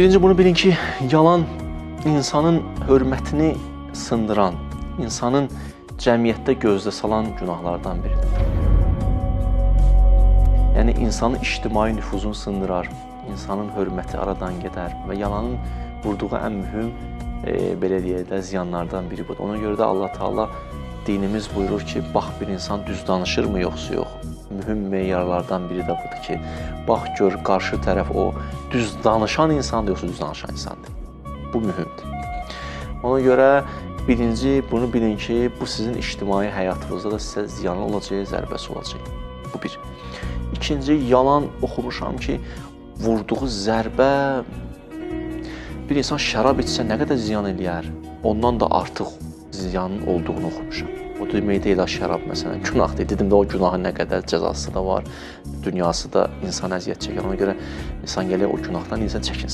Birinci bunu bilin ki, yalan insanın hörmətini sındıran, insanın cəmiyyətdə gözdə salan günahlardan biridir. Yəni, insanın ictimai nüfuzunu sındırar, insanın hörməti aradan gedər və yalanın vurduğu ən mühüm, belə deyək də, ziyanlardan biri budur. Ona görə də Allah Teala dinimiz buyurur ki, bax bir insan düz danışırmı yoxsa yox? Mühüm meyarlardan biri də budur ki, bax gör qarşı tərəf o düz danışan insandır yoxsa düz danışan insandır. Bu mühümdür. Ona görə birinci bunu bilin ki, bu sizin ictimai həyatınızda da sizə ziyanlı olacaq, zərbəsi olacaq. Bu bir. İkinci, yalan oxumuşam ki, vurduğu zərbə bir insan şərab içsə nə qədər ziyan eləyər, ondan da artıq ziyanın olduğunu oxumuşam. O demək deyil, şərab məsələn, günah deyil. Dedim də o günahın nə qədər cəzası da var, dünyası da insan əziyyət çəkər. Ona görə insan gəlir o günahdan insan çəkinsin.